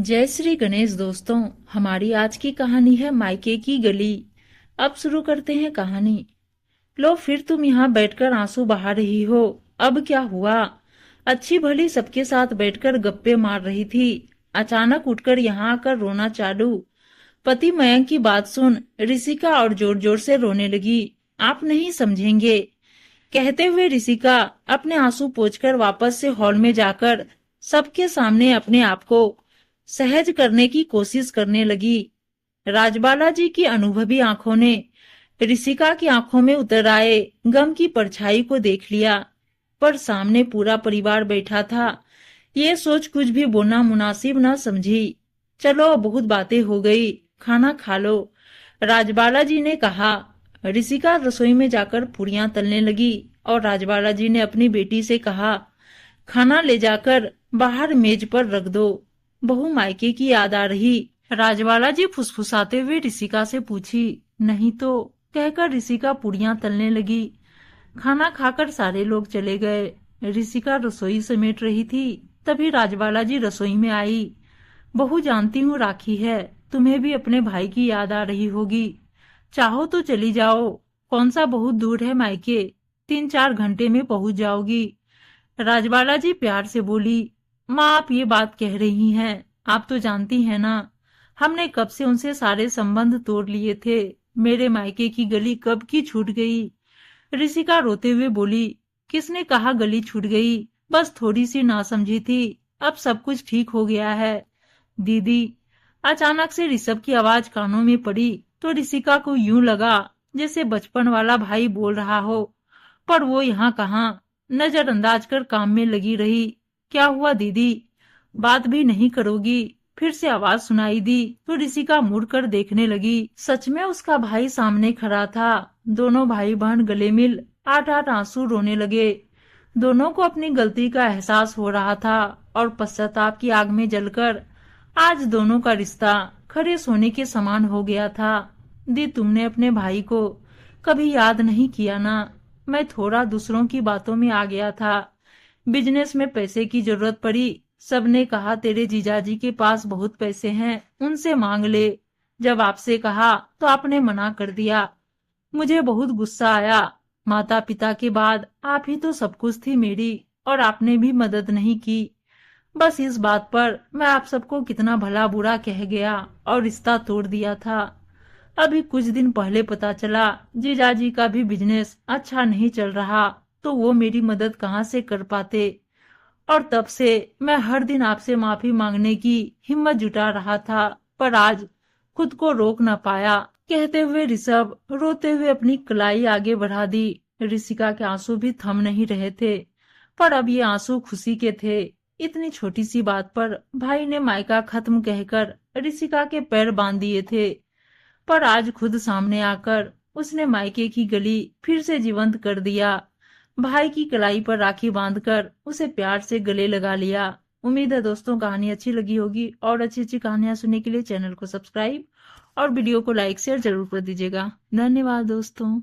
जय श्री गणेश दोस्तों। हमारी आज की कहानी है मायके की गली। अब शुरू करते हैं कहानी। लो, फिर तुम यहाँ बैठकर आंसू बहा रही हो। अब क्या हुआ? अच्छी भली सबके साथ बैठकर गप्पे मार रही थी, अचानक उठकर यहाँ आकर रोना चालू। पति मयंक की बात सुन ऋषिका और जोर जोर से रोने लगी। आप नहीं समझेंगे, कहते हुए ऋषिका अपने आंसू पोंछकर वापस से हॉल में जाकर सबके सामने अपने आप को सहज करने की कोशिश करने लगी। राजबाला जी की अनुभवी आंखों ने ऋषिका की आंखों में उतर आए गम की परछाई को देख लिया, पर सामने पूरा परिवार बैठा था। ये सोच कुछ भी बोलना मुनासिब न समझी। चलो, बहुत बातें हो गई, खाना खा लो, राजबाला जी ने कहा। ऋषिका रसोई में जाकर पूरियां तलने लगी और राजबाला जी ने अपनी बेटी से कहा, खाना ले जाकर बाहर मेज पर रख दो, बहू मायके की याद आ रही। राजबाला जी फुसफुसाते हुए ऋषिका से पूछी, नहीं तो, कहकर ऋषिका पूरियां तलने लगी। खाना खाकर सारे लोग चले गए। ऋषिका रसोई समेट रही थी, तभी राजबाला जी रसोई में आई। बहू, जानती हूँ राखी है, तुम्हें भी अपने भाई की याद आ रही होगी। चाहो तो चली जाओ, कौन सा बहुत दूर है मायके, 3-4 घंटे में पहुंच जाओगी। राजबाला जी प्यार से बोली, माँ आप ये बात कह रही हैं, आप तो जानती हैं ना, हमने कब से उनसे सारे संबंध तोड़ लिए थे। मेरे मायके की गली कब की छूट गई। ऋषिका रोते हुए बोली, किसने कहा गली छूट गई, बस थोड़ी सी नासमझी थी, अब सब कुछ ठीक हो गया है। दीदी, अचानक से ऋषभ की आवाज कानों में पड़ी तो ऋषिका को यूं लगा जैसे बचपन वाला भाई बोल रहा हो, पर वो यहाँ कहाँ, नजरअंदाज कर काम में लगी रही। क्या हुआ दीदी, बात भी नहीं करोगी? फिर से आवाज सुनाई दी तो ऋषिका मुड़कर देखने लगी। सच में उसका भाई सामने खड़ा था। दोनों भाई बहन गले मिल आठ आठ आंसू रोने लगे। दोनों को अपनी गलती का एहसास हो रहा था और पश्चाताप की आग में जलकर आज दोनों का रिश्ता खरे सोने के समान हो गया था। दी, तुमने अपने भाई को कभी याद नहीं किया ना? मैं थोड़ा दूसरों की बातों में आ गया था। बिजनेस में पैसे की जरूरत पड़ी, सबने कहा तेरे जीजाजी के पास बहुत पैसे हैं, उनसे मांग ले। जब आपसे कहा तो आपने मना कर दिया। मुझे बहुत गुस्सा आया। माता पिता के बाद आप ही तो सब कुछ थी मेरी, और आपने भी मदद नहीं की। बस इस बात पर मैं आप सबको कितना भला बुरा कह गया और रिश्ता तोड़ दिया था। अभी कुछ दिन पहले पता चला जीजाजी का भी बिजनेस अच्छा नहीं चल रहा, तो वो मेरी मदद कहाँ से कर पाते। और तब से मैं हर दिन आपसे माफी मांगने की हिम्मत जुटा रहा था, पर आज खुद को रोक न पाया। कहते हुए ऋषभ रोते हुए अपनी कलाई आगे बढ़ा दी। ऋषिका के आंसू भी थम नहीं रहे थे, पर अब ये आंसू खुशी के थे। इतनी छोटी सी बात पर भाई ने मायका खत्म कहकर ऋषिका के पैर बांध दिए थे, पर आज खुद सामने आकर उसने मायके की गली फिर से जीवंत कर दिया। भाई की कलाई पर राखी बांधकर उसे प्यार से गले लगा लिया। उम्मीद है दोस्तों कहानी अच्छी लगी होगी, और अच्छी अच्छी कहानियां सुनने के लिए चैनल को सब्सक्राइब और वीडियो को लाइक शेयर जरूर कर दीजिएगा। धन्यवाद दोस्तों।